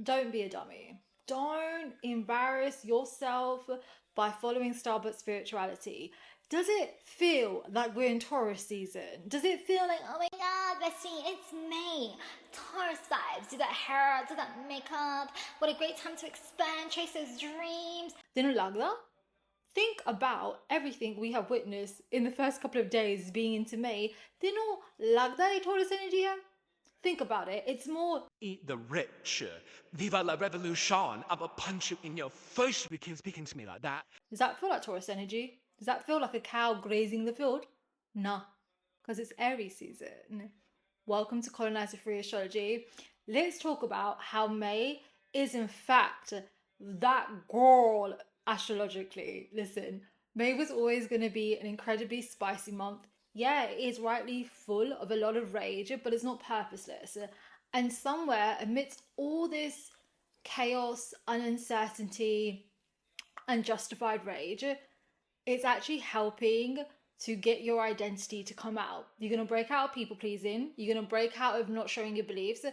Don't be a dummy. Don't embarrass yourself by following Starbucks spirituality. Does it feel like we're in Taurus season? Does it feel like, oh my god, bestie, it's May? Taurus vibes. Do that hair, do that makeup. What a great time to expand, chase those dreams. Didn't lagda? Think about everything we have witnessed in the first couple of days being into May. Didn't lagda Taurus energy? Think about it. It's more Eat the rich. Viva la revolution. I will punch you in your face if you keep speaking to me like that. Does that feel like Taurus energy? Does that feel like a cow grazing the field? Nah, because it's Aries season. Welcome to Colonizer Free Astrology. Let's talk about how May is in fact that girl astrologically. Listen, May was always going to be an incredibly spicy month. Yeah, it is rightly full of a lot of rage, but it's not purposeless. And somewhere amidst all this chaos and uncertainty, unjustified rage, it's actually helping to get your identity to come out. You're going to break out of people pleasing, you're going to break out of not showing your beliefs,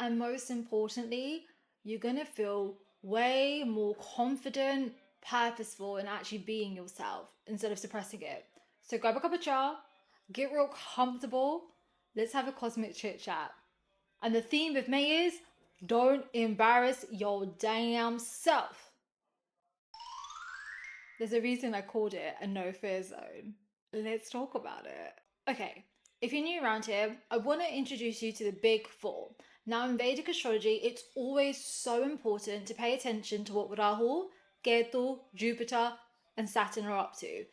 and most importantly, you're going to feel way more confident, purposeful, in actually being yourself instead of suppressing it. So grab a cup of cha, get real comfortable, let's have a cosmic chit chat. And the theme of May is don't embarrass your damn self. There's a reason I called it a no fear zone. Let's talk about it. Okay, if you're new around here, I want to introduce you to the big four. Now, in Vedic astrology, it's always so important to pay attention to what Rahu, Ketu, Jupiter, and Saturn are up to.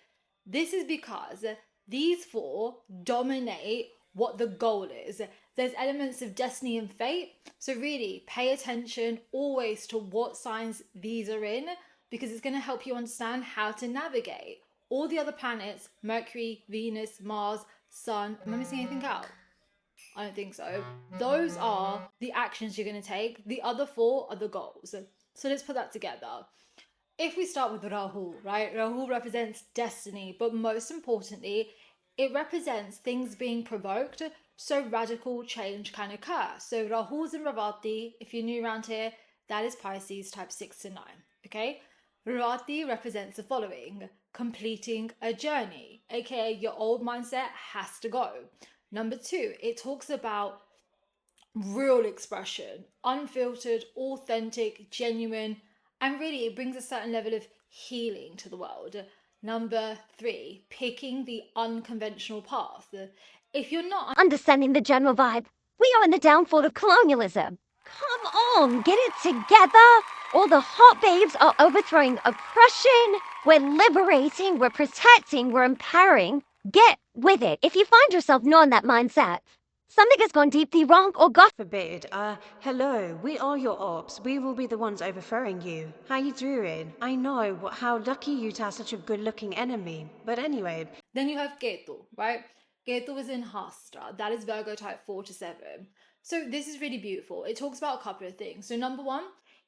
This is because these four dominate what the goal is. There's elements of destiny and fate, so really pay attention always to what signs these are in, because it's going to help you understand how to navigate. All the other planets, Mercury, Venus, Mars, Sun, am I missing anything out? I don't think so. Those are the actions you're going to take. The other four are the goals. So let's put that together. If we start with Rahu, right? Rahu represents destiny, but most importantly, it represents things being provoked so radical change can occur. So Rahu's in Ravati. If you're new around here, that is Pisces type 6 to 9, okay? Ravati represents the following: completing a journey, aka your old mindset has to go. Number 2, it talks about real expression, unfiltered, authentic, genuine, and really it brings a certain level of healing to the world. Number 3, picking the unconventional path. If you're not understanding the general vibe, we are in the downfall of colonialism. Come on, get it together. All the hot babes are overthrowing oppression. We're liberating, we're protecting, we're empowering. Get with it. If you find yourself not in that mindset, something has gone deeply wrong or God forbid. Hello, we are your ops. We will be the ones overthrowing you. How you doing? I know how lucky you to have such a good-looking enemy. But anyway. Then you have Ketu, right? Ketu is in Hasta. That is Virgo type 4 to 7. So this is really beautiful. It talks about a couple of things. So number 1,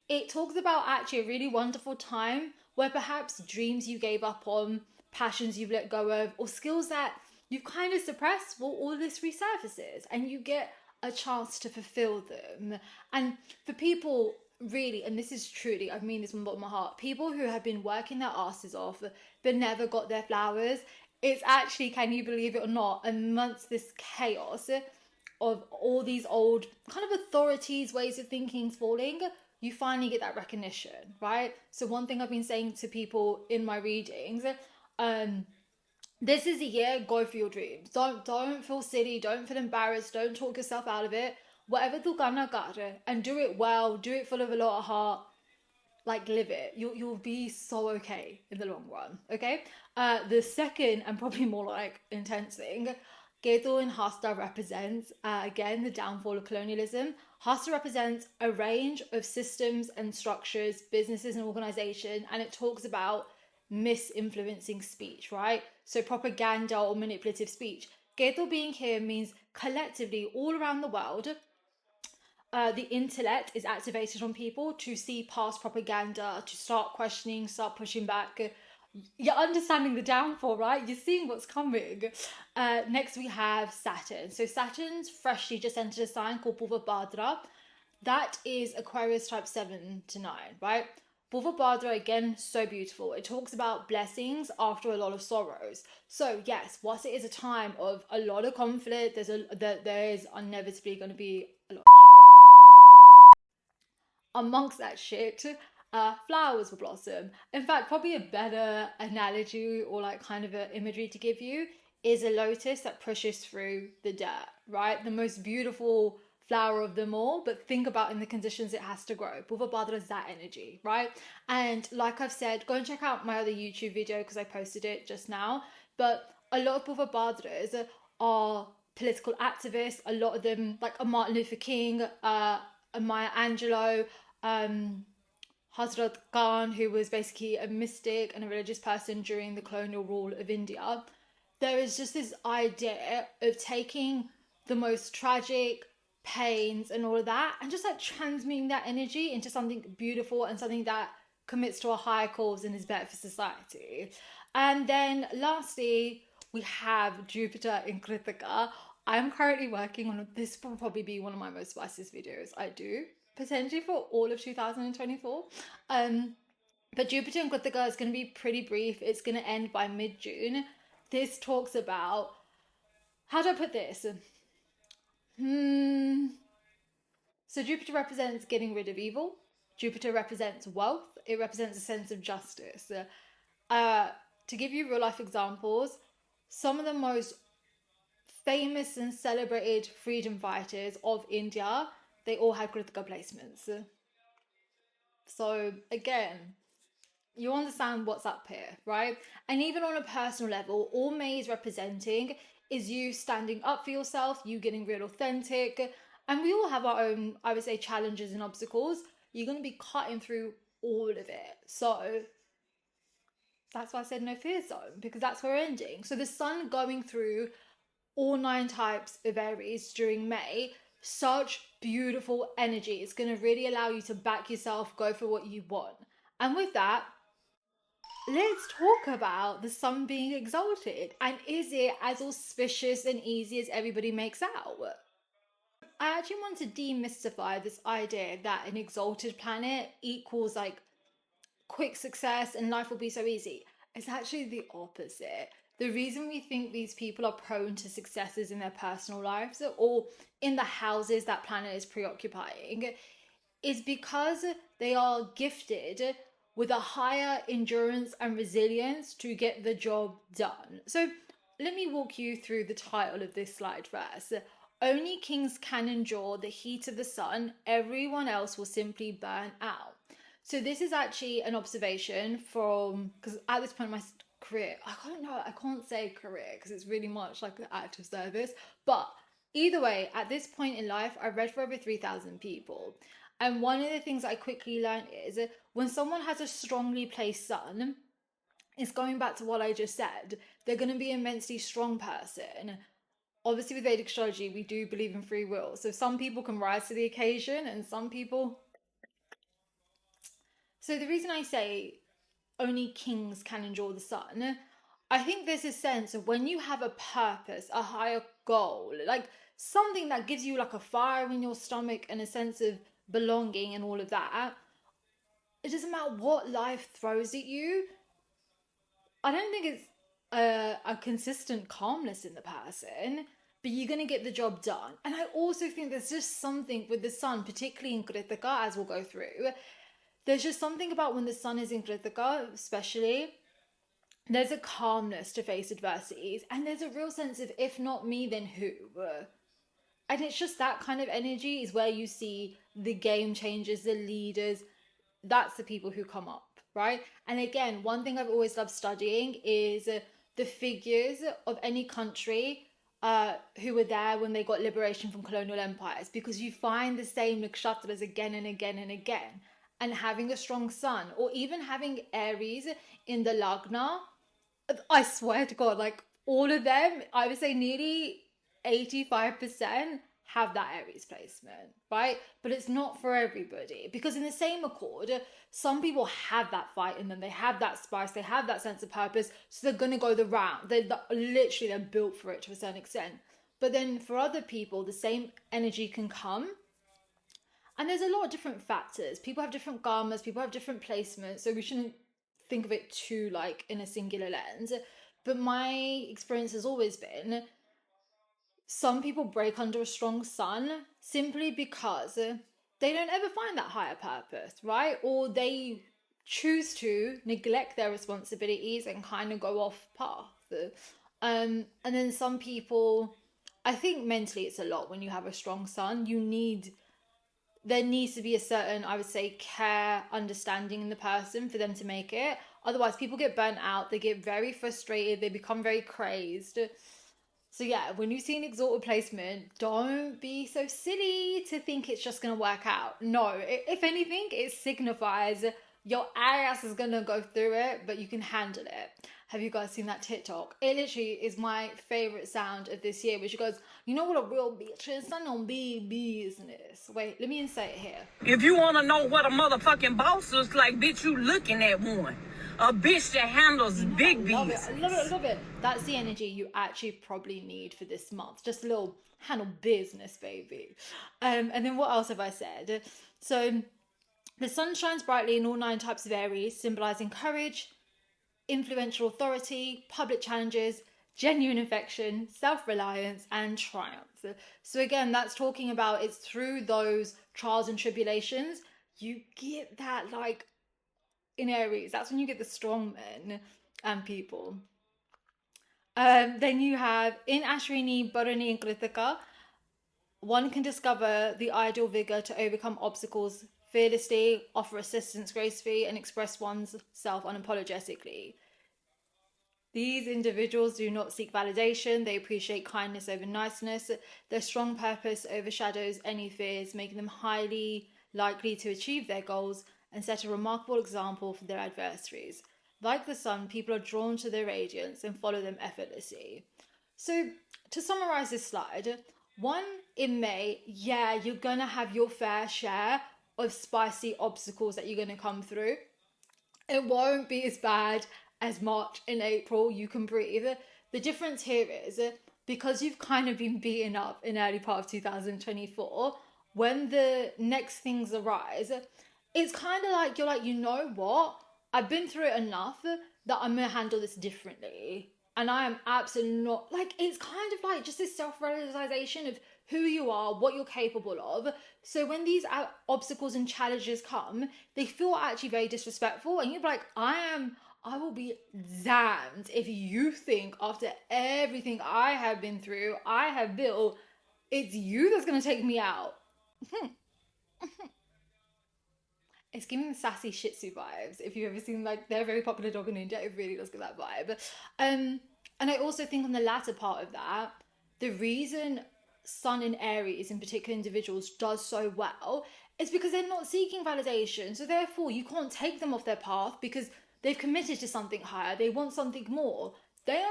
it talks about actually a really wonderful time where perhaps dreams you gave up on, passions you've let go of, or skills that you've kind of suppressed, well, all this resurfaces and you get a chance to fulfill them. And for people really, and this is truly, I mean this from the bottom of my heart, people who have been working their asses off but never got their flowers, it's actually, can you believe it or not, amongst this chaos of all these old kind of authorities, ways of thinking falling, you finally get that recognition, right? So one thing I've been saying to people in my readings, this is a year, go for your dreams. Don't feel silly, don't feel embarrassed, don't talk yourself out of it. Whatever tu karna kar, and do it well, do it full of a lot of heart, like live it. You'll be so okay in the long run, okay? The second and probably more like intense thing, Ketu in Hasta represents, again, the downfall of colonialism. Hasta represents a range of systems and structures, businesses and organization, and it talks about misinfluencing speech, right? So propaganda or manipulative speech. Ketu being here means collectively all around the world, the intellect is activated on people to see past propaganda, to start questioning, start pushing back. You're understanding the downfall, right? You're seeing what's coming. Next we have Saturn. So Saturn's freshly just entered a sign called Purva Bhadra. that is Aquarius type 7 to 9, right? Bhava Bhadra, again, so beautiful. It talks about blessings after a lot of sorrows. So yes, whilst it is a time of a lot of conflict, there is inevitably going to be a lot of shit. Amongst that shit, flowers will blossom. In fact, probably a better analogy or like kind of an imagery to give you is a lotus that pushes through the dirt, right? The most beautiful flower of them all, but think about in the conditions it has to grow. Bhava Bhadra is that energy, right? And like I've said, go and check out my other YouTube video because I posted it just now. But a lot of Bhava Bhadras are political activists. A lot of them, like a Martin Luther King, a Maya Angelou, Hazrat Khan, who was basically a mystic and a religious person during the colonial rule of India. There is just this idea of taking the most tragic pains and all of that and just like transmuting that energy into something beautiful and something that commits to a higher cause and is better for society. And then lastly, we have Jupiter in Kritika. I'm currently working on this, will probably be one of my most spiciest videos I do, potentially for all of 2024. But Jupiter in Kritika is going to be pretty brief. It's going to end by mid-June. This talks about, how do I put this? So Jupiter represents getting rid of evil. Jupiter represents wealth. It represents a sense of justice. To give you real life examples, some of the most famous and celebrated freedom fighters of India, they all had Kritika placements. So again, you understand what's up here, right? And even on a personal level, all May is representing is you standing up for yourself, you getting real authentic. And we all have our own, I would say, challenges and obstacles. You're going to be cutting through all of it. So that's why I said no fear zone, because that's where we're ending. So the sun going through all 9 types of Aries during May, such beautiful energy. It's going to really allow you to back yourself, go for what you want. And with that, let's talk about the sun being exalted. And is it as auspicious and easy as everybody makes out? I actually want to demystify this idea that an exalted planet equals like quick success and life will be so easy. It's actually the opposite. The reason we think these people are prone to successes in their personal lives or in the houses that planet is preoccupying is because they are gifted with a higher endurance and resilience to get the job done. So let me walk you through the title of this slide first. Only kings can endure the heat of the sun. Everyone else will simply burn out. So this is actually an observation from, because at this point in my career, I can't say career because it's really much like the active service. But either way, at this point in life, I've read for over 3,000 people. And one of the things I quickly learned is when someone has a strongly placed sun, it's going back to what I just said, they're going to be an immensely strong person. Obviously, with Vedic Astrology, we do believe in free will. So some people can rise to the occasion and some people... So the reason I say only kings can endure the sun, I think there's a sense of when you have a purpose, a higher goal, like something that gives you like a fire in your stomach and a sense of belonging and all of that, it doesn't matter what life throws at you. I don't think it's a consistent calmness in the person, but you're going to get the job done. And I also think there's just something with the sun, particularly in Kritika, as we'll go through. There's just something about when the sun is in Kritika, especially, there's a calmness to face adversities. And there's a real sense of, if not me, then who? And it's just that kind of energy is where you see the game changers, the leaders. That's the people who come up, right? And again, one thing I've always loved studying is the figures of any country who were there when they got liberation from colonial empires, because you find the same nakshatras again and again and again. And having a strong sun, or even having Aries in the Lagna, I swear to God, like all of them, I would say nearly 85% have that Aries placement, right? But it's not for everybody, because in the same accord, some people have that fight in them, they have that spice, they have that sense of purpose, so they're going to go the round. They're built for it to a certain extent. But then for other people, the same energy can come, And there's a lot of different factors. People have different karmas, people have different placements, so we shouldn't think of it too like in a singular lens. But my experience has always been some people break under a strong sun simply because they don't ever find that higher purpose, right? Or they choose to neglect their responsibilities and kind of go off path. And then some people, I think mentally it's a lot when you have a strong sun. There needs to be a certain, I would say, care, understanding in the person for them to make it. Otherwise, people get burnt out, they get very frustrated, they become very crazed. So yeah, when you see an exalted placement, don't be so silly to think it's just going to work out. No, if anything, it signifies your ass is going to go through it, but you can handle it. Have you guys seen that TikTok? It literally is my favorite sound of this year, which goes, you know what a real bitch is? I know big business. Wait, let me insert it here. If you want to know what a motherfucking boss looks like, bitch, you looking at one. A bitch that handles big business. I love it. That's the energy you actually probably need for this month. Just a little handle business, baby. And then what else have I said? So the sun shines brightly in all 9 types of Aries, symbolizing courage, influential authority, public challenges, genuine affection, self-reliance, and triumph. So again, that's talking about it's through those trials and tribulations you get that, like, in Aries, that's when you get the strong men and people. Then you have in Ashwini, Bharani, and Kritika, one can discover the ideal vigor to overcome obstacles fearlessly, offer assistance gracefully, and express one's self unapologetically. These individuals do not seek validation. They appreciate kindness over niceness. Their strong purpose overshadows any fears, making them highly likely to achieve their goals and set a remarkable example for their adversaries. Like the sun, people are drawn to their radiance and follow them effortlessly. So, to summarize this slide, in May, yeah, you're gonna have your fair share of spicy obstacles that you're gonna come through. It won't be as bad as March and April. You can breathe. The difference here is because you've kind of been beaten up in early part of 2024, when the next things arise, it's kind of like you're like, you know what? I've been through it enough that I'm going to handle this differently. And I am absolutely not, like, it's kind of like just this self-realization of who you are, what you're capable of. So when these obstacles and challenges come, they feel actually very disrespectful. And you're like, I will be damned if you think after everything I have been through, I have built, it's you that's going to take me out. It's giving the sassy Shih Tzu vibes. If you've ever seen, like, they're a very popular dog in India, it really does give that vibe. And I also think on the latter part of that, the reason Sun in Aries in particular individuals does so well is because they're not seeking validation. So therefore, you can't take them off their path because they've committed to something higher. They want something more. They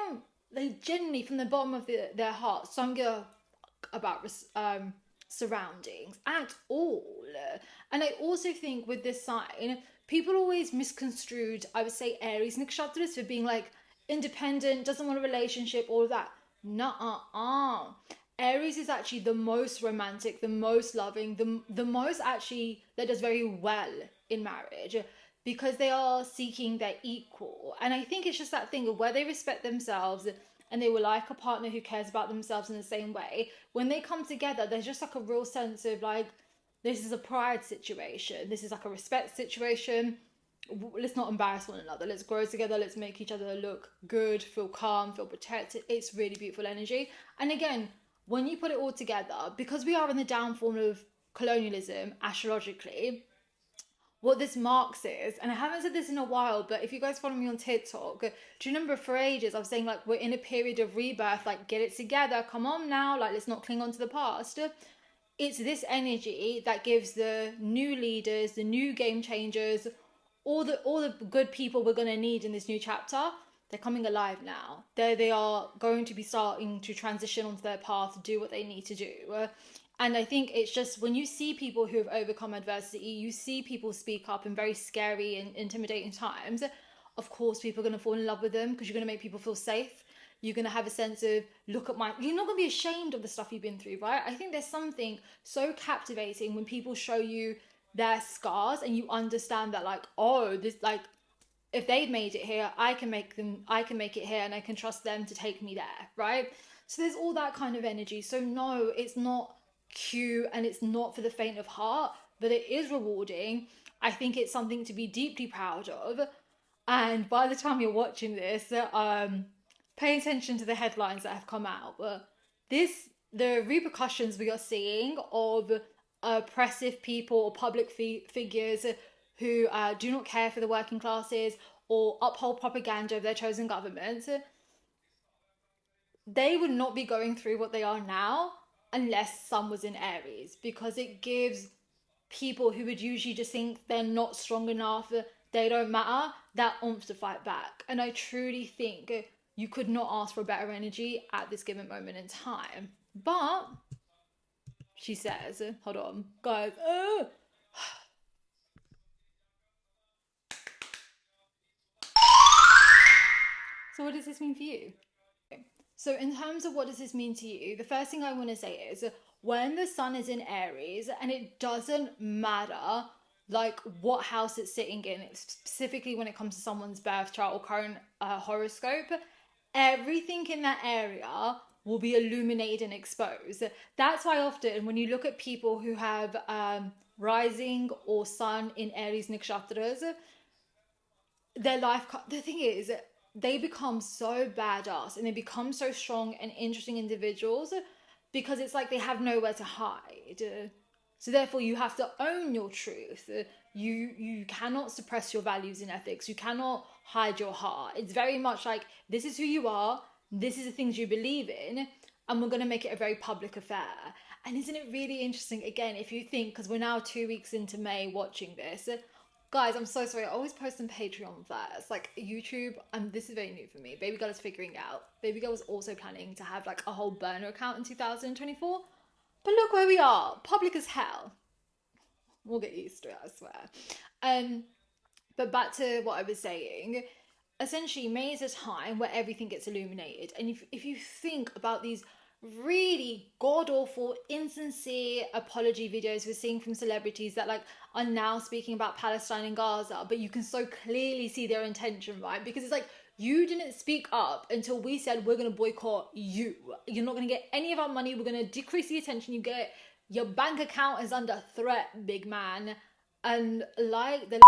genuinely, from the bottom of their hearts, don't give a fuck about surroundings at all. And I also think with this sign, people always misconstrued, I would say, Aries nakshatras for being like independent, doesn't want a relationship, all of that. Nuh-uh. Aries is actually the most romantic, the most loving, the most actually that does very well in marriage because they are seeking their equal. And I think it's just that thing of where they respect themselves and they will like a partner who cares about themselves in the same way. When they come together, there's just like a real sense of like, this is a pride situation. This is like a respect situation. Let's not embarrass one another. Let's grow together. Let's make each other look good, feel calm, feel protected. It's really beautiful energy. And again, when you put it all together, because we are in the downfall of colonialism astrologically, what this marks is, and I haven't said this in a while, but if you guys follow me on TikTok, do you remember for ages I was saying like we're in a period of rebirth, like get it together, come on now, like let's not cling on to the past. It's this energy that gives the new leaders, the new game changers, all the good people we're going to need in this new chapter. They're coming alive now. They are going to be starting to transition onto their path, do what they need to do. And I think it's just when you see people who have overcome adversity, you see people speak up in very scary and intimidating times, of course people are going to fall in love with them because you're going to make people feel safe. You're going to have a sense of, look at my, you're not going to be ashamed of the stuff you've been through, right? I think there's something so captivating when people show you their scars and you understand that, like, oh, this, like, if they've made it here, I can make it here, and I can trust them to take me there, right? So there's all that kind of energy. So no, it's not cute and it's not for the faint of heart, but it is rewarding. I think it's something to be deeply proud of. And by the time you're watching this, pay attention to the headlines that have come out. The repercussions we are seeing of oppressive people or public figures who do not care for the working classes or uphold propaganda of their chosen governments, they would not be going through what they are now unless sun was in Aries, because it gives people who would usually just think they're not strong enough, they don't matter, that oomph to fight back. And I truly think you could not ask for better energy at this given moment in time. But she says, hold on, guys. So what does this mean for you? So in terms of what does this mean to you, the first thing I want to say is, when the sun is in Aries, and it doesn't matter like what house it's sitting in, specifically when it comes to someone's birth chart or current horoscope, everything in that area will be illuminated and exposed. That's why often when you look at people who have rising or sun in Aries nakshatras, their life, the thing is, they become so badass and they become so strong and interesting individuals because it's like they have nowhere to hide. So therefore you have to own your truth. You cannot suppress your values and ethics. You cannot hide your heart. It's very much like, this is who you are, this is the things you believe in, and we're going to make it a very public affair. And isn't it really interesting, again, if you think, because we're now 2 weeks into May watching this, guys, I'm so sorry, I always post on Patreon first. Like YouTube, this is very new for me. Baby girl is figuring out. Baby girl was also planning to have like a whole burner account in 2024. But look where we are, public as hell. We'll get used to it, I swear. But back to what I was saying, essentially May is a time where everything gets illuminated. And if you think about these really god-awful, insincere apology videos we're seeing from celebrities that like are now speaking about Palestine and Gaza, but you can so clearly see their intention, right? Because it's like, you didn't speak up until we said we're going to boycott you. You're not going to get any of our money. We're going to decrease the attention you get. Your bank account is under threat, big man. And like the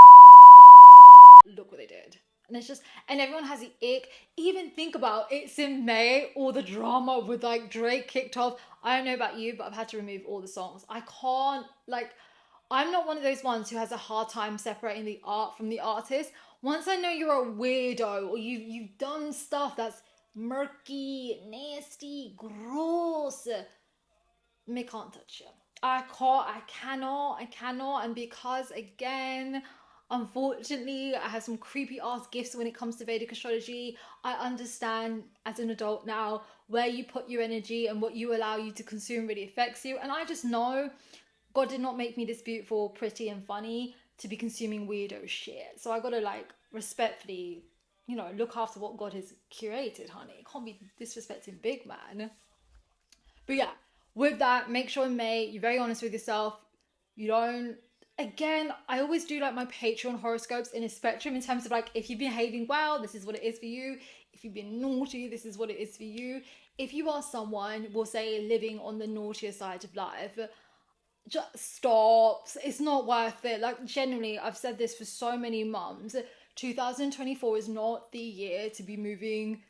look what they did. And it's just, and everyone has the ick. Even think about, it's in May, all the drama with like Drake kicked off. I don't know about you, but I've had to remove all the songs. I can't, like, I'm not one of those ones who has a hard time separating the art from the artist. Once I know you're a weirdo or you've done stuff that's murky, nasty, gross, me can't touch you. I cannot. And because, again, unfortunately, I have some creepy ass gifts when it comes to Vedic astrology, I understand as an adult now where you put your energy and what you allow you to consume really affects you. And I just know God did not make me this beautiful, pretty, and funny to be consuming weirdo shit. So I gotta like respectfully, you know, look after what God has curated, honey. You can't be disrespecting big man. But yeah, with that, make sure in May you're very honest with yourself. You don't, again, I always do like my Patreon horoscopes in a spectrum in terms of like, if you've been behaving well, this is what it is for you. If you've been naughty, this is what it is for you. If you are someone, we'll say, living on the naughtier side of life, just stop. It's not worth it. Like, genuinely, I've said this for so many mums. 2024 is not the year to be moving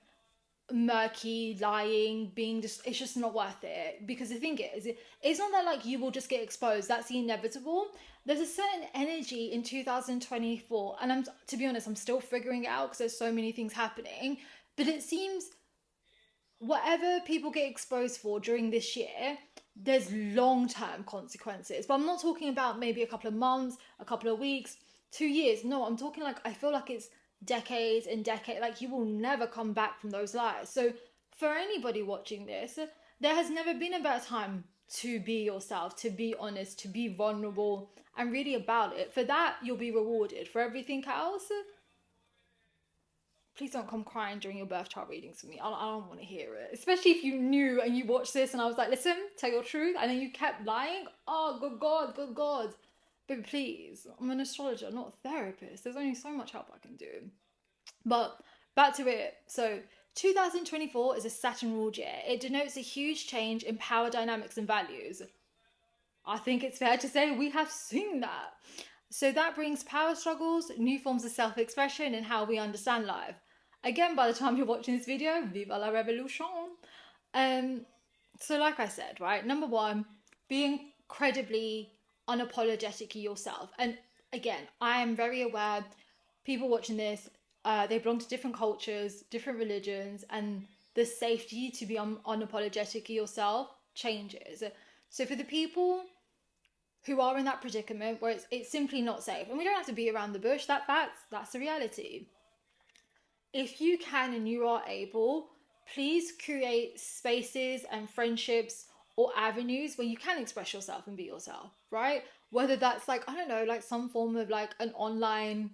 murky, lying, being just, it's just not worth it. Because the thing is, it's not that like you will just get exposed, that's the inevitable. There's a certain energy in 2024, and I'm, to be honest, I'm still figuring it out because there's so many things happening, but it seems whatever people get exposed for during this year, there's long-term consequences. But I'm not talking about maybe a couple of months, a couple of weeks, 2 years. No, I'm talking like, I feel like it's decades and decades. Like, you will never come back from those lies. So for anybody watching this, there has never been a better time to be yourself, to be honest, to be vulnerable, and really about it. For that, you'll be rewarded. For everything else, please don't come crying during your birth chart readings for me. I don't want to hear it. Especially if you knew and you watched this and I was like, listen, tell your truth. And then you kept lying. Oh, good God, good God. But please, I'm an astrologer, not a therapist. There's only so much help I can do. But back to it. So 2024 is a Saturn ruled year. It denotes a huge change in power dynamics and values. I think it's fair to say we have seen that. So that brings power struggles, new forms of self-expression, and how we understand life. Again, by the time you're watching this video, viva la revolution. So like I said, right, number one, being incredibly unapologetic yourself. And again, I am very aware people watching this, they belong to different cultures, different religions, and the safety to be unapologetic yourself changes. So for the people who are in that predicament where it's simply not safe, and we don't have to beat around the bush, that's the reality. If you can and you are able, please create spaces and friendships or avenues where you can express yourself and be yourself, right? Whether that's like, I don't know, like some form of like an online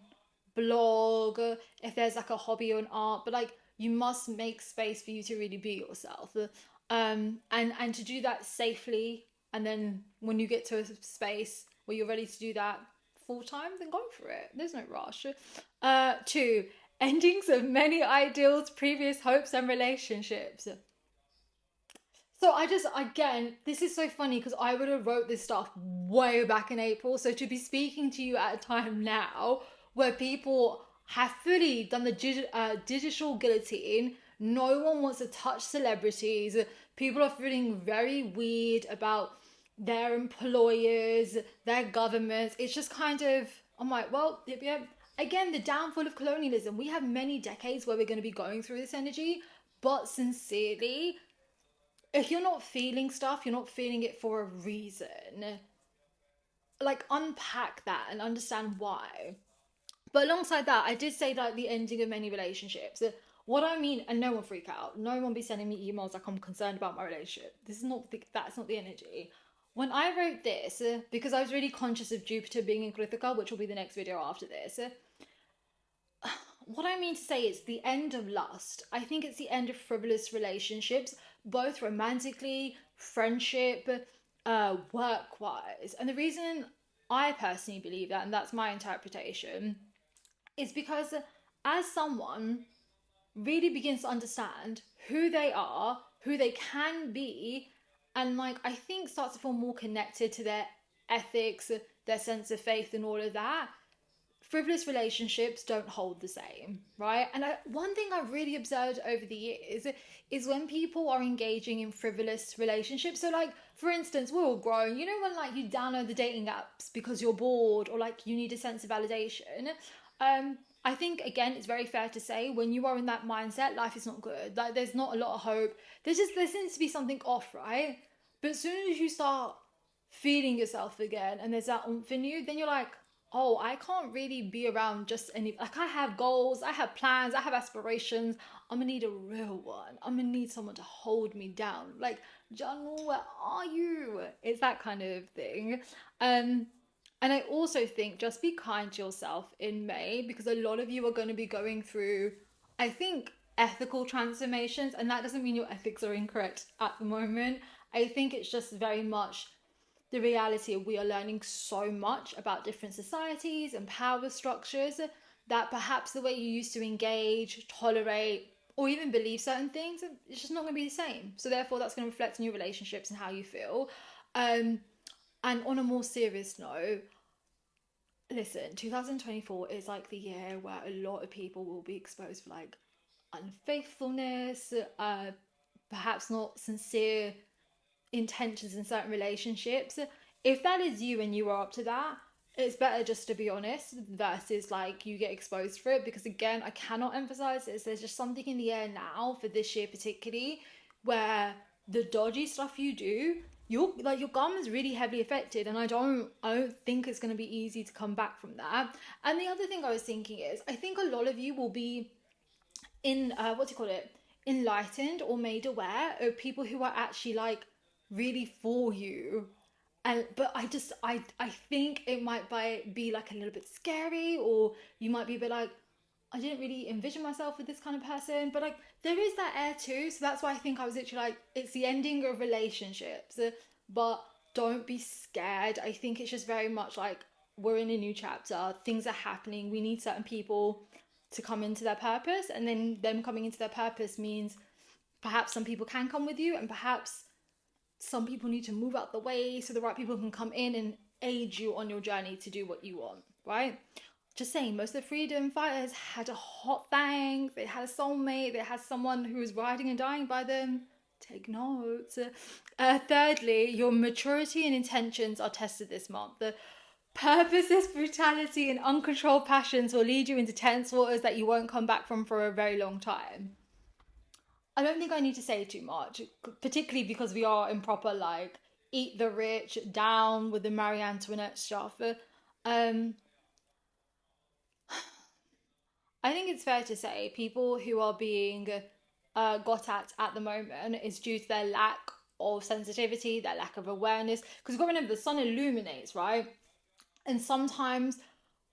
blog, if there's like a hobby or an art, but like you must make space for you to really be yourself. And to do that safely, and then when you get to a space where you're ready to do that full time, then go for it. There's no rush. 2, endings of many ideals, previous hopes and relationships. So again, this is so funny because I would have wrote this stuff way back in April. So to be speaking to you at a time now where people have fully done the digital guillotine, no one wants to touch celebrities. People are feeling very weird about their employers, their governments. It's just kind of, I'm like, well, yeah. Again, the downfall of colonialism. We have many decades where we're going to be going through this energy, but sincerely, if you're not feeling stuff, you're not feeling it for a reason. Like, unpack that and understand why. But alongside that, I did say like the ending of many relationships. What I mean, and no one freak out. No one be sending me emails like I'm concerned about my relationship. That's not the energy. When I wrote this, because I was really conscious of Jupiter being in Krithika, which will be the next video after this, what I mean to say is the end of lust. I think it's the end of frivolous relationships, both romantically, friendship, work-wise. And the reason I personally believe that, and that's my interpretation, is because as someone really begins to understand who they are, who they can be, and like I think starts to feel more connected to their ethics, their sense of faith and all of that, frivolous relationships don't hold the same, right? And one thing I've really observed over the years is when people are engaging in frivolous relationships. So like, for instance, we're all grown. You know when like you download the dating apps because you're bored or like you need a sense of validation? I think, again, it's very fair to say when you are in that mindset, life is not good. Like there's not a lot of hope. There seems to be something off, right? But as soon as you start feeling yourself again and there's that oomph in you, then you're like, oh, I can't really be around just any, like I have goals, I have plans, I have aspirations. I'm gonna need a real one. I'm gonna need someone to hold me down. Like, John, where are you? It's that kind of thing. And I also think just be kind to yourself in May, because a lot of you are going to be going through, I think, ethical transformations. And that doesn't mean your ethics are incorrect at the moment. I think it's just very much the reality of we are learning so much about different societies and power structures that perhaps the way you used to engage, tolerate, or even believe certain things, it's just not going to be the same. So therefore, that's going to reflect on your relationships and how you feel. And on a more serious note, listen, 2024 is like the year where a lot of people will be exposed for like unfaithfulness, perhaps not sincere intentions in certain relationships. If that is you and you are up to that, it's better just to be honest versus like you get exposed for it, because again, I cannot emphasize this. There's just something in the air now for this year particularly where the dodgy stuff you do, your gum is really heavily affected, and I don't think it's going to be easy to come back from that. And the other thing I was thinking is, I think a lot of you will be enlightened or made aware of people who are actually like really for you. But I think it might be like a little bit scary, or you might be a bit like, I didn't really envision myself with this kind of person, but like there is that air too. So that's why I think I was literally like, it's the ending of relationships, but don't be scared. I think it's just very much like we're in a new chapter, things are happening, we need certain people to come into their purpose, and then them coming into their purpose means perhaps some people can come with you, and perhaps some people need to move out the way so the right people can come in and aid you on your journey to do what you want, right? Just saying, most of the freedom fighters had a hot thing, they had a soulmate, they had someone who was riding and dying by them. Take notes. Thirdly, your maturity and intentions are tested this month. The purposeless brutality and uncontrolled passions will lead you into tense waters that you won't come back from for a very long time. I don't think I need to say too much, particularly because we are in proper like eat the rich, down with the Marie Antoinette stuff. I think it's fair to say people who are being got at the moment is due to their lack of sensitivity, their lack of awareness. Because you've got to remember, the sun illuminates, right? And sometimes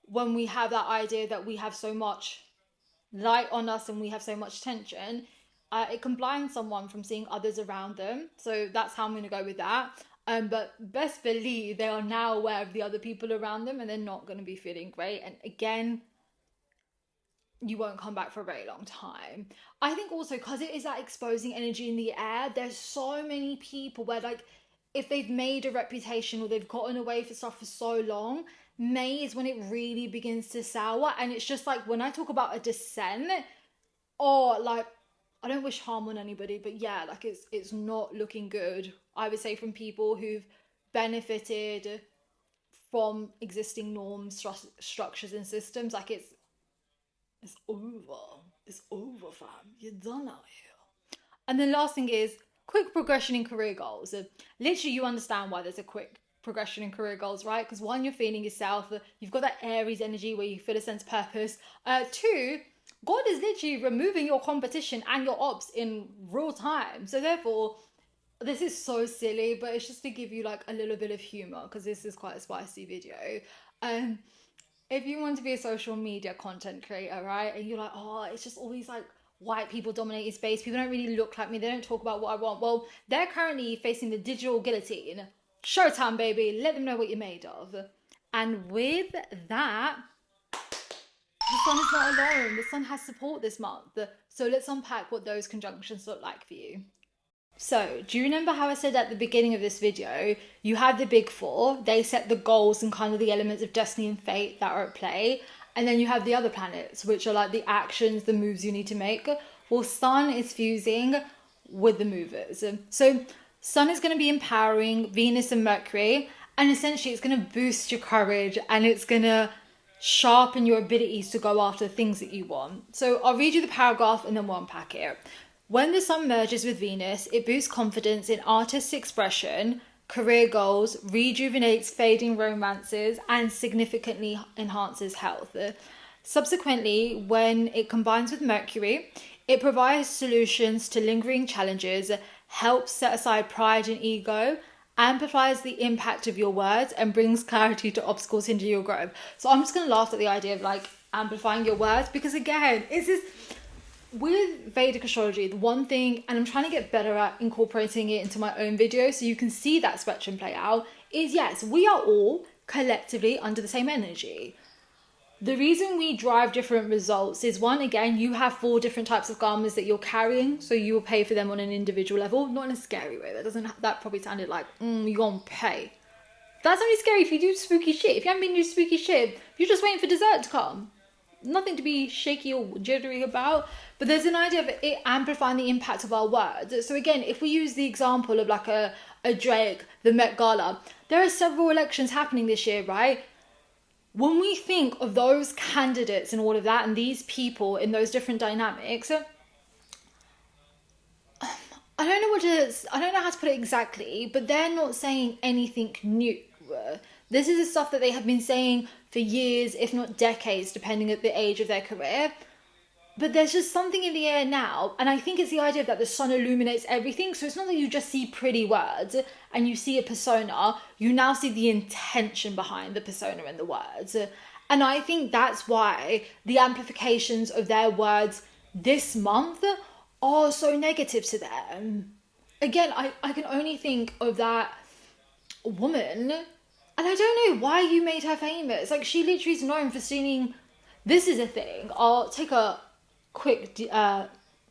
when we have that idea that we have so much light on us and we have so much tension, it can blind someone from seeing others around them. So that's how I'm going to go with that. But best believe they are now aware of the other people around them and they're not going to be feeling great. And again, you won't come back for a very long time. I think also because it is that exposing energy in the air, there's so many people where like if they've made a reputation or they've gotten away for stuff for so long, May is when it really begins to sour. And it's just like when I talk about a descent, or like I don't wish harm on anybody, but yeah, like it's not looking good. I would say from people who've benefited from existing norms, structures and systems, like it's over. It's over, fam. You're done out here. And the last thing is quick progression in career goals. Literally, you understand why there's a quick progression in career goals, right? Because one, you're feeling yourself. You've got that Aries energy where you feel a sense of purpose. Two, God is literally removing your competition and your ops in real time. So therefore, this is so silly, but it's just to give you like a little bit of humor because this is quite a spicy video. If you want to be a social media content creator, right, and you're like, oh, it's just all these like white people dominating space, people don't really look like me, they don't talk about what I want. Well, they're currently facing the digital guillotine. Showtime, baby. Let them know what you're made of. And with that, the sun is not alone. The sun has support this month. So let's unpack what those conjunctions look like for you. So, do you remember how I said at the beginning of this video, you have the big four, they set the goals and kind of the elements of destiny and fate that are at play. And then you have the other planets, which are like the actions, the moves you need to make. Well, Sun is fusing with the movers. So, Sun is going to be empowering Venus and Mercury, and essentially it's going to boost your courage and it's going to sharpen your abilities to go after the things that you want. So, I'll read you the paragraph and then we'll unpack it. When the sun merges with Venus, it boosts confidence in artist expression, career goals, rejuvenates fading romances, and significantly enhances health. Subsequently, when it combines with Mercury, it provides solutions to lingering challenges, helps set aside pride and ego, amplifies the impact of your words, and brings clarity to obstacles hindering your growth. So I'm just going to laugh at the idea of like amplifying your words because again, it's this... With Vedic astrology, the one thing, and I'm trying to get better at incorporating it into my own videos so you can see that spectrum play out, is yes, we are all collectively under the same energy. The reason we drive different results is one, again, you have 4 different types of karmas that you're carrying, so you will pay for them on an individual level, not in a scary way. That probably sounded like, you're gonna pay. That's only scary if you do spooky shit. If you haven't been doing spooky shit, you're just waiting for dessert to come. Nothing to be shaky or jittery about, but there's an idea of it amplifying the impact of our words. So again, if we use the example of like a Drake, the Met Gala, there are several elections happening this year, right? When we think of those candidates and all of that and these people in those different dynamics, I don't know how to put it exactly, but they're not saying anything new. This is the stuff that they have been saying for years, if not decades, depending on the age of their career. But there's just something in the air now, and I think it's the idea that the sun illuminates everything. So it's not that you just see pretty words and you see a persona, you now see the intention behind the persona and the words. And I think that's why the amplifications of their words this month are so negative to them. Again, I can only think of that woman, and I don't know why you made her famous. Like, she literally is known for stealing. This is a thing. I'll take a quick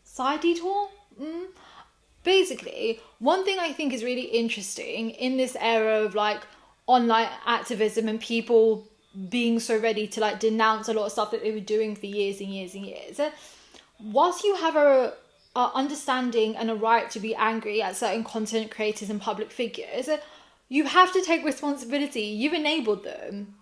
side detour. Basically, one thing I think is really interesting in this era of like online activism and people being so ready to like denounce a lot of stuff that they were doing for years and years and years, whilst you have a understanding and a right to be angry at certain content creators and public figures, you have to take responsibility. You've enabled them.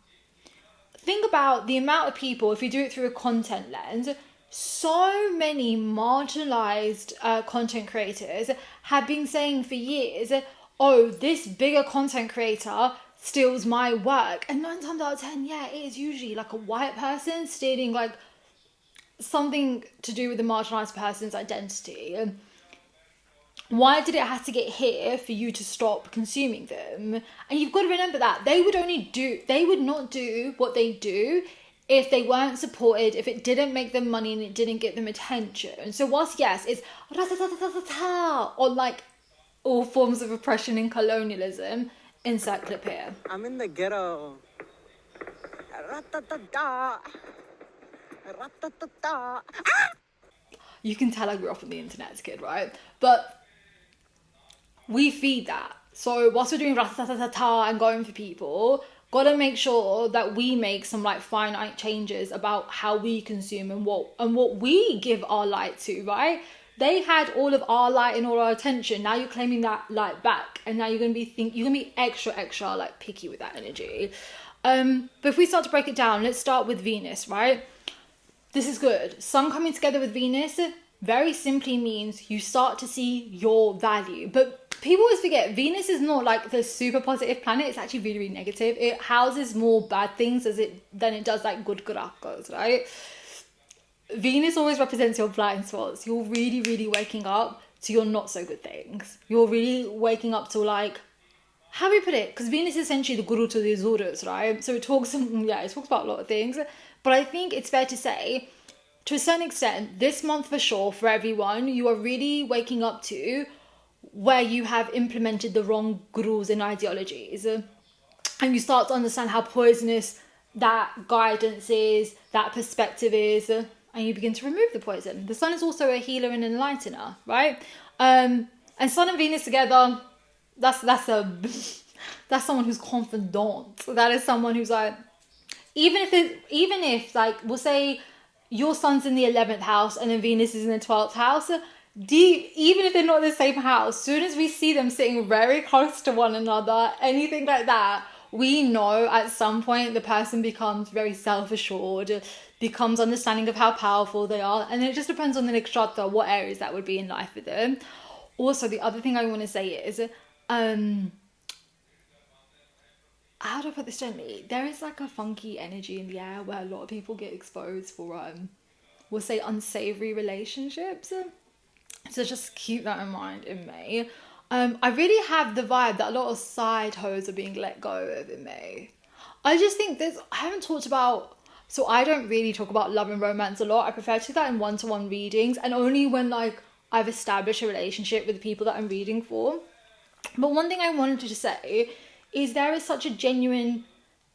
Think about the amount of people, if you do it through a content lens, so many marginalized content creators have been saying for years, oh, this bigger content creator steals my work. And 9 times out of 10, yeah, it is usually like a white person stealing like something to do with the marginalized person's identity. Why did it have to get here for you to stop consuming them? And you've got to remember that they would not do what they do if they weren't supported, if it didn't make them money and it didn't get them attention. So whilst yes, it's on like all forms of oppression and colonialism, insert clip here. I'm in the ghetto. Ra-ta-ta-ta. Ra-ta-ta-ta. You can tell I grew up on the internet as a kid, right? But we feed that. So whilst we're doing ra-ta-ta-ta and going for people, gotta make sure that we make some like finite changes about how we consume and what we give our light to, right? They had all of our light and all our attention. Now you're claiming that light back, and now you're gonna be extra like picky with that energy. But if we start to break it down, let's start with Venus, right? This is good. Sun coming together with Venus very simply means you start to see your value. But people always forget, Venus is not like the super positive planet. It's actually really, really negative. It houses more bad things than it does like good graccos, right? Venus always represents your blind spots. You're really, really waking up to your not so good things. You're really waking up to like, how do we put it? Because Venus is essentially the guru to the Zurus, right? So it talks about a lot of things. But I think it's fair to say, to a certain extent, this month for sure, for everyone, you are really waking up to where you have implemented the wrong gurus and ideologies. And you start to understand how poisonous that guidance is, that perspective is, and you begin to remove the poison. The sun is also a healer and enlightener, right? And Sun and Venus together, that's someone who's confidant. That is someone who's like, even if like, we'll say your sun's in the 11th house and then Venus is in the 12th house, even if they're not in the same house, as soon as we see them sitting very close to one another, anything like that, we know at some point the person becomes very self-assured, becomes understanding of how powerful they are, and it just depends on the nakshatra, what areas that would be in life for them. Also, the other thing I want to say is, how do I put this gently? There is like a funky energy in the air where a lot of people get exposed for, we'll say, unsavory relationships. So just keep that in mind in May. I really have the vibe that a lot of side hoes are being let go of in May. I just think I haven't talked about, so I don't really talk about love and romance a lot. I prefer to do that in one-to-one readings, and only when like I've established a relationship with the people that I'm reading for. But one thing I wanted to say is there is such a genuine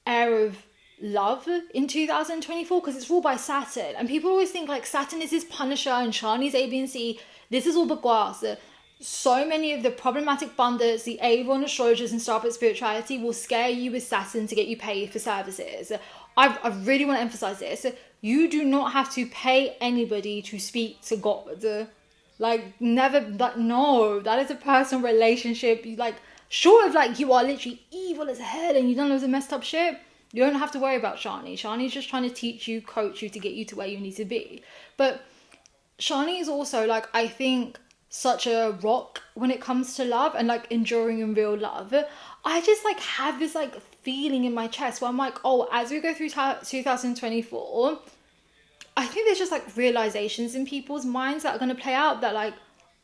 air of love in 2024 because it's ruled by Saturn, and people always think like Saturn is his punisher and Shani's A, B and C. This is all bakwas. So many of the problematic pundits, the Avon astrologers and Starbucks spirituality will scare you with Saturn to get you paid for services. I really want to emphasize this. You do not have to pay anybody to speak to God. Like, never, like, no, that is a personal relationship. You like, short of like you are literally evil as hell and you've done loads of messed up shit, you don't have to worry about Shani. Shani's just trying to teach you, coach you to get you to where you need to be. But Shani is also like, I think, such a rock when it comes to love and like enduring in real love. I just like have this like feeling in my chest where I'm like, oh, as we go through 2024, I think there's just like realizations in people's minds that are going to play out that like,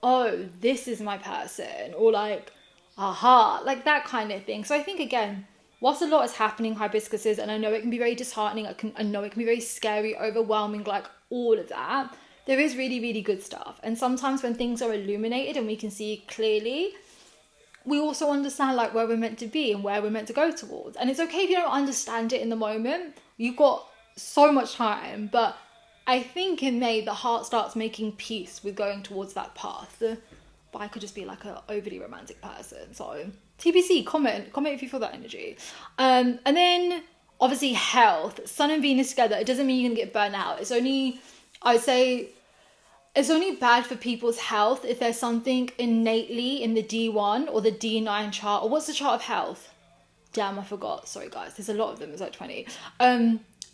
oh, this is my person, or like, aha, like that kind of thing. So I think again, whilst a lot is happening, Hibiscuses, and I know it can be very disheartening, I know it can be very scary, overwhelming, like all of that, there is really, really good stuff. And sometimes when things are illuminated and we can see clearly, we also understand like where we're meant to be and where we're meant to go towards. And it's okay if you don't understand it in the moment. You've got so much time, but I think in May the heart starts making peace with going towards that path. But I could just be like a overly romantic person. So TBC, comment if you feel that energy. And then obviously health, Sun and Venus together. It doesn't mean you're gonna get burnt out. It's only, I would say, it's only bad for people's health if there's something innately in the D1 or the D9 chart. Or what's the chart of health? Damn, I forgot. Sorry, guys. There's a lot of them. It's like 20.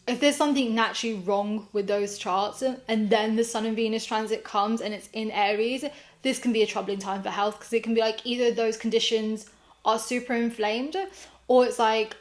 If there's something naturally wrong with those charts and then the Sun and Venus transit comes and it's in Aries, this can be a troubling time for health, because it can be like either those conditions are super inflamed, or it's like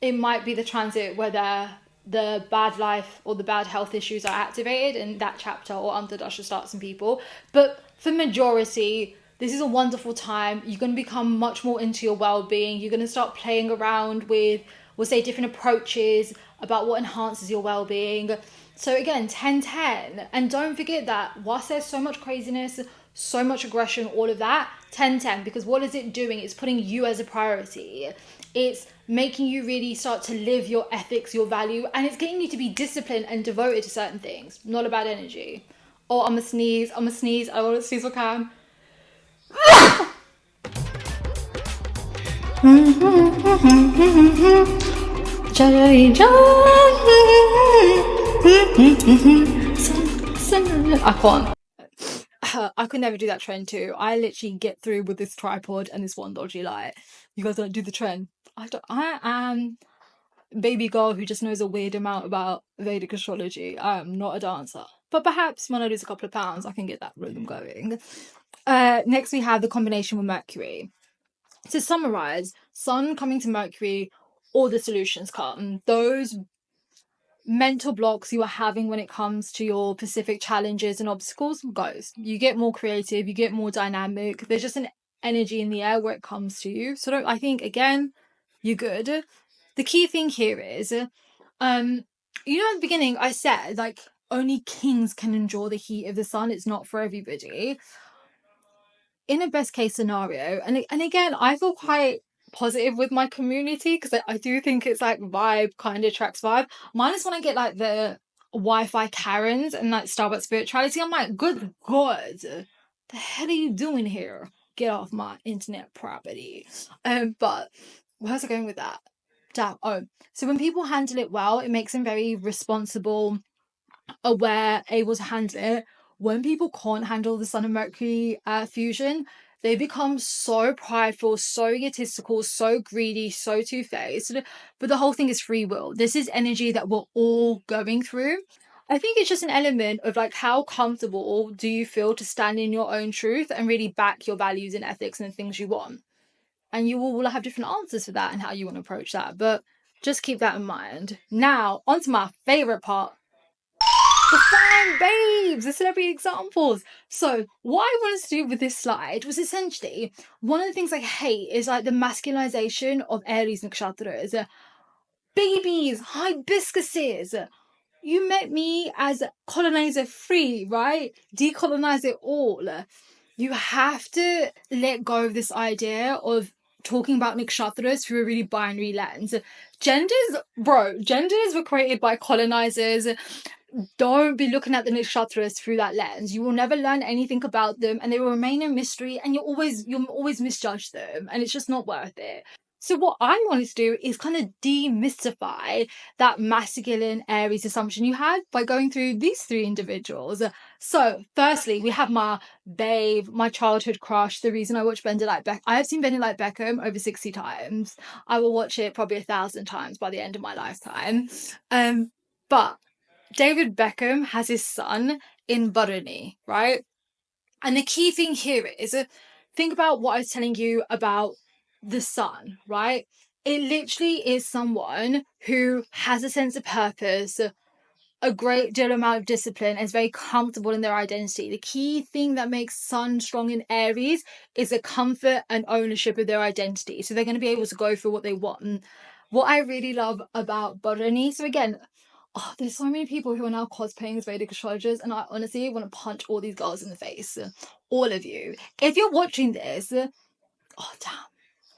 it might be the transit where the bad life or the bad health issues are activated in that chapter, or Antardasha starts in people. But for majority, this is a wonderful time. You're going to become much more into your well-being. You're going to start playing around with, we'll say, different approaches about what enhances your well-being. So again, 10-10. And don't forget that whilst there's so much craziness, so much aggression, all of that, 10-10, because what is it doing? It's putting you as a priority. It's making you really start to live your ethics, your value, and it's getting you to be disciplined and devoted to certain things. Not a bad energy. Oh, I'm a sneeze. I want to sneeze if I can. I can't. I could never do that trend too. I literally get through with this tripod and this one dodgy light. You guys don't do the trend. I am baby girl who just knows a weird amount about Vedic astrology. I am not a dancer. But perhaps when I lose a couple of pounds, I can get that rhythm going. Next we have the combination with Mercury. To summarize, Sun coming to Mercury, all the solutions come. Those mental blocks you are having when it comes to your specific challenges and obstacles goes. You get more creative, you get more dynamic. There's just an energy in the air where it comes to you. So I think, again, you're good. The key thing here is, at the beginning I said, like, only kings can endure the heat of the sun. It's not for everybody. In a best case scenario, and again, I feel quite positive with my community, because I do think it's like vibe kind of tracks vibe. Mine is when I get like the Wi-Fi Karens and like Starbucks spirituality. I'm like, good God, the hell are you doing here? Get off my internet property. But where's I going with that? Damn. Oh, so when people handle it well, it makes them very responsible, aware, able to handle it. When people can't handle the Sun and Mercury fusion, they become so prideful, so egotistical, so greedy, so two-faced. But the whole thing is free will. This is energy that we're all going through. I think it's just an element of like, how comfortable do you feel to stand in your own truth and really back your values and ethics and the things you want? And you will have different answers for that and how you want to approach that. But just keep that in mind. Now, on to my favorite part. The fine babes, the celebrity examples. So what I wanted to do with this slide was essentially, one of the things I hate is like the masculinization of Aries nakshatras. Babies, hibiscuses. You met me as colonizer free, right? Decolonize it all. You have to let go of this idea of talking about nakshatras through a really binary lens. Genders were created by colonizers. Don't be looking at the nakshatras through that lens. You will never learn anything about them, and they will remain a mystery, and you'll always misjudge them, and it's just not worth it. So what I wanted to do is kind of demystify that masculine Aries assumption you had by going through these three individuals. So firstly, we have my babe, my childhood crush, the reason I watch Bend It Like Beckham. I have seen Bend It Like Beckham over 60 times. I will watch it probably 1,000 times by the end of my lifetime. But David Beckham has his son in Bharani, right? And the key thing here is, think about what I was telling you about the sun, right? It literally is someone who has a sense of purpose, a great deal amount of discipline and is very comfortable in their identity. The key thing that makes Sun strong in Aries is the comfort and ownership of their identity. So they're going to be able to go for what they want. What I really love about Bodhani, so again, there's so many people who are now cosplaying as Vedic astrologers, and I honestly want to punch all these girls in the face. All of you. If you're watching this, oh damn,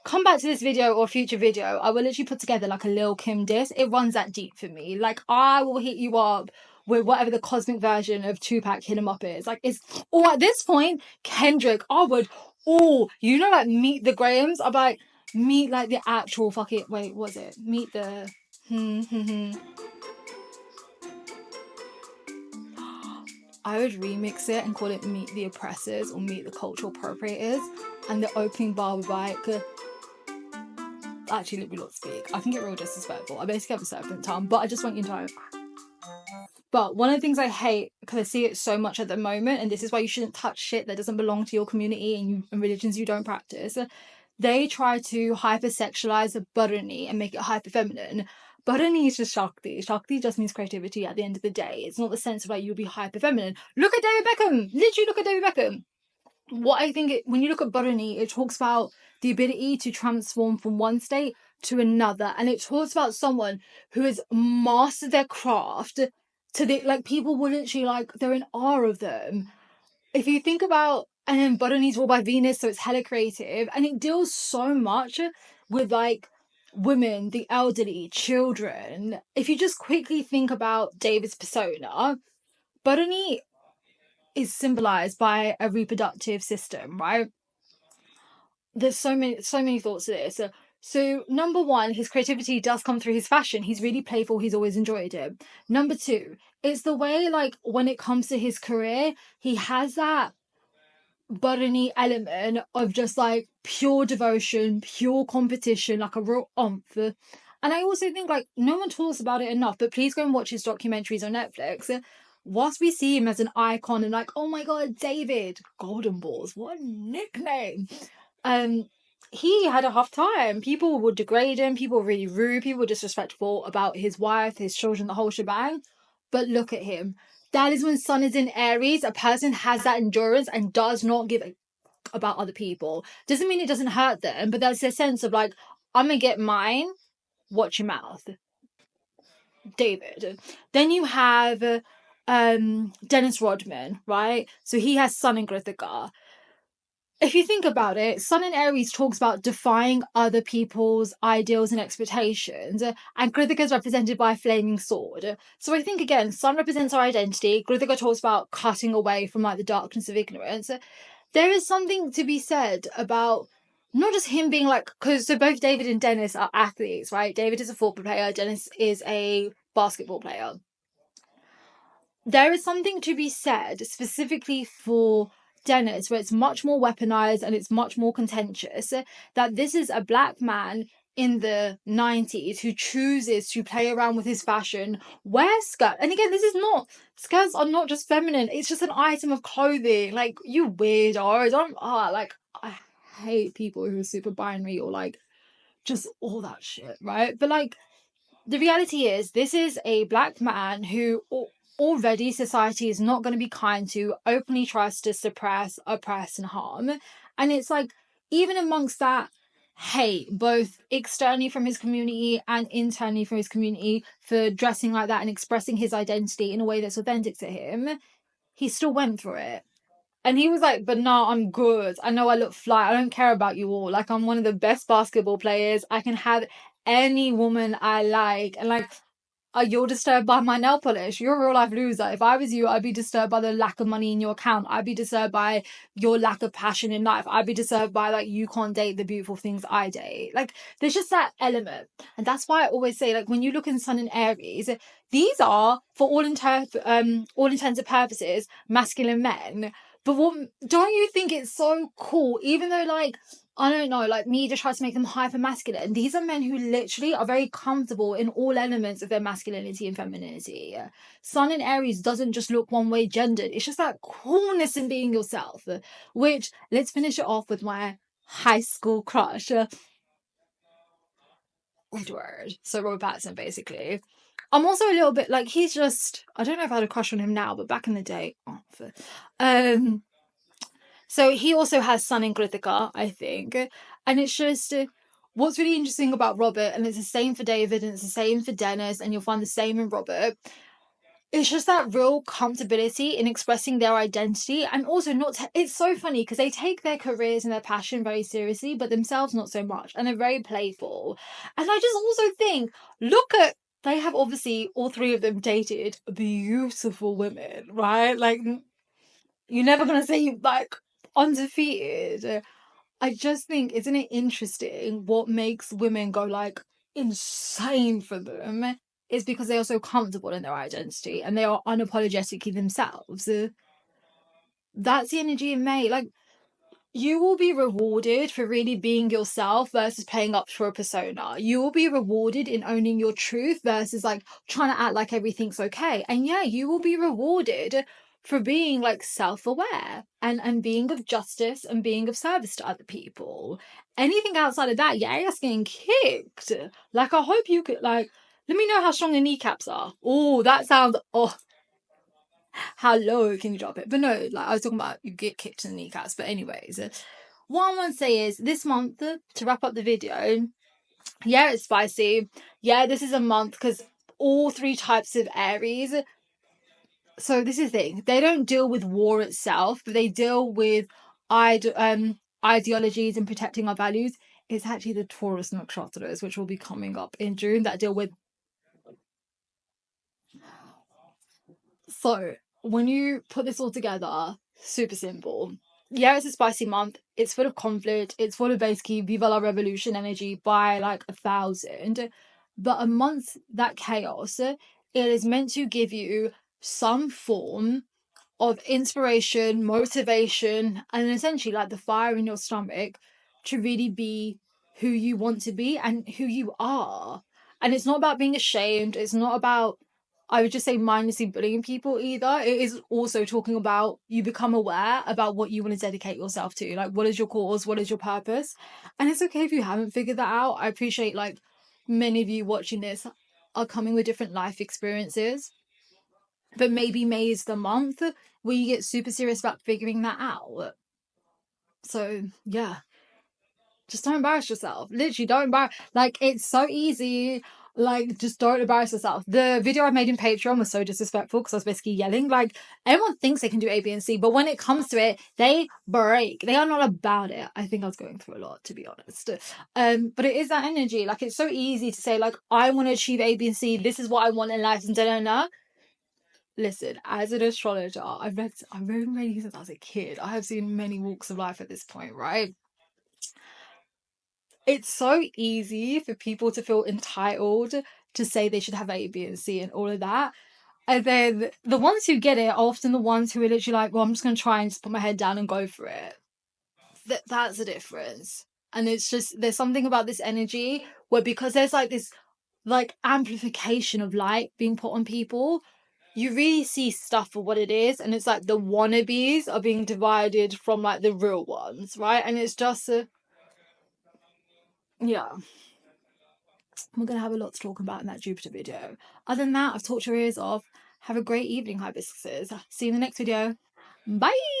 come back to this video or future video. I will literally put together like a Lil Kim diss. It runs that deep for me. Like, I will hit you up with whatever the cosmic version of Tupac Hit 'Em Up is. Like, it's, or at this point, Kendrick, I would, like Meet the Grahams. I'm like, meet like the actual fucking, wait, what was it? Meet the, I would remix it and call it Meet the Oppressors or Meet the Cultural Appropriators. And the opening bar would be like, actually, let me not speak. I can get real disrespectful. I basically have a serpent tongue, but I just want you to know. But one of the things I hate, because I see it so much at the moment, and this is why you shouldn't touch shit that doesn't belong to your community and religions you don't practice, they try to hypersexualize Bodhani and make it hyper feminine. Bodhani is just Shakti. Shakti just means creativity at the end of the day. It's not the sense of like you'll be hyper feminine. Look at David Beckham. Literally look at David Beckham. What I think, when you look at Bodhani, it talks about the ability to transform from one state to another. And it talks about someone who has mastered their craft to the, like, people will literally, like, they're in awe of them. If you think about, and then Bodhani's ruled by Venus, so it's hella creative. And it deals so much with, like, women, the elderly, children. If you just quickly think about David's persona, Bodhani is symbolized by a reproductive system, right? There's so many thoughts to this. So number one, his creativity does come through his fashion. He's really playful. He's always enjoyed it. Number two, it's the way, like, when it comes to his career, he has that Bodhani element of just like pure devotion, pure competition, like a real oomph. And I also think, like, no one talks about it enough, but please go and watch his documentaries on Netflix. Whilst we see him as an icon and like, oh my god, David, Golden Balls, what a nickname. He had a tough time. People would degrade him, people were really rude, people were disrespectful about his wife, his children, the whole shebang. But look at him. That is when Sun is in Aries. A person has that endurance and does not give a about other people. Doesn't mean it doesn't hurt them, but there's a sense of like, I'm gonna get mine, watch your mouth. David. Then you have Dennis Rodman, right? So he has Sun in Grithika. If you think about it, Sun in Aries talks about defying other people's ideals and expectations, and Grithika is represented by a flaming sword. So I think, again, Sun represents our identity. Grithika talks about cutting away from like the darkness of ignorance. There is something to be said about not just him being like, because so both David and Dennis are athletes, right? David is a football player, Dennis is a basketball player. There is something to be said specifically for Dennis, where it's much more weaponized and it's much more contentious, that this is a black man in the 90s who chooses to play around with his fashion, wear skirt. And again, this is not, skirts are not just feminine, it's just an item of clothing. Like, you weirdos. I hate people who are super binary or like just all that shit, right? But like, the reality is, this is a black man who already society is not going to be kind to, openly tries to suppress, oppress, and harm. And it's like, even amongst that hate, both externally from his community and internally from his community for dressing like that and expressing his identity in a way that's authentic to him, he still went for it. And he was like, but no, I'm good. I know I look fly. I don't care about you all. Like, I'm one of the best basketball players. I can have any woman I like. And like, you're disturbed by my nail polish. You're a real life loser. If I was you, I'd be disturbed by the lack of money in your account. I'd be disturbed by your lack of passion in life. I'd be disturbed by like, you can't date the beautiful things I date. Like, there's just that element. And that's why I always say, like, when you look in Sun and Aries, these are, for all intents and purposes, masculine men. But don't you think it's so cool, even though, like, I don't know, like, media tries to make them hyper masculine. These are men who literally are very comfortable in all elements of their masculinity and femininity. Sun in Aries doesn't just look one way gendered. It's just that coolness in being yourself, which, let's finish it off with my high school crush. Edward. So Robert Pattinson, basically. I'm also a little bit like, he's just, I don't know if I had a crush on him now, but back in the day, so he also has Sun in Kritika, I think. And it's just, what's really interesting about Robert, and it's the same for David, and it's the same for Dennis, and you'll find the same in Robert, it's just that real comfortability in expressing their identity, and also it's so funny because they take their careers and their passion very seriously, but themselves not so much, and they're very playful. And I just also think, they have obviously, all three of them dated beautiful women, right? Like, you're never gonna say like undefeated. I just think, isn't it interesting what makes women go like insane for them is because they are so comfortable in their identity and they are unapologetically themselves. That's the energy in May. Like, you will be rewarded for really being yourself versus playing up for a persona. You will be rewarded in owning your truth versus like trying to act like everything's okay. And yeah, you will be rewarded for being like self-aware and being of justice and being of service to other people. Anything outside of that, yeah, you're getting kicked. Like, I hope you could like, let me know how strong your kneecaps are. Oh, that sounds, oh, how low can you drop it? But no, like, I was talking about you get kicked in the kneecaps. But anyways, what I want to say is this month, to wrap up the video, yeah, it's spicy. Yeah, this is a month because all three types of Aries. So this is the thing. They don't deal with war itself, but they deal with ideologies and protecting our values. It's actually the Taurus nakshatras, which will be coming up in June, that deal with. So when you put this all together, super simple. Yeah, it's a spicy month. It's full of conflict. It's full of basically Viva la Revolution energy by like 1,000. But amongst that chaos, it is meant to give you some form of inspiration, motivation, and essentially like the fire in your stomach to really be who you want to be and who you are. And it's not about being ashamed. It's not about, I would just say, mindlessly bullying people either. It is also talking about you become aware about what you want to dedicate yourself to. Like, what is your cause? What is your purpose? And it's okay if you haven't figured that out. I appreciate like many of you watching this are coming with different life experiences. But maybe May is the month where you get super serious about figuring that out. So yeah, just don't embarrass yourself. Literally, don't embarrass. Like, it's so easy. Like, just don't embarrass yourself. The video I made in Patreon was so disrespectful because I was basically yelling. Like, everyone thinks they can do A, B, and C, but when it comes to it, they break. They are not about it. I think I was going through a lot, to be honest. But it is that energy. Like, it's so easy to say, like, I want to achieve A, B, and C. This is what I want in life, and da. Listen, as an astrologer, I've been reading since I was a kid. I have seen many walks of life at this point, right? It's so easy for people to feel entitled to say they should have A, B, and C and all of that. And then the ones who get it are often the ones who are literally like, well, I'm just going to try and just put my head down and go for it. That's the difference. And it's just, there's something about this energy where, because there's like this like amplification of light being put on people, you really see stuff for what it is, and it's like the wannabes are being divided from like the real ones, right? And it's just yeah, we're gonna have a lot to talk about in that Jupiter video. Other than that, I've talked your ears off. Have a great evening, Hibiscuses. See you in the next video. Bye.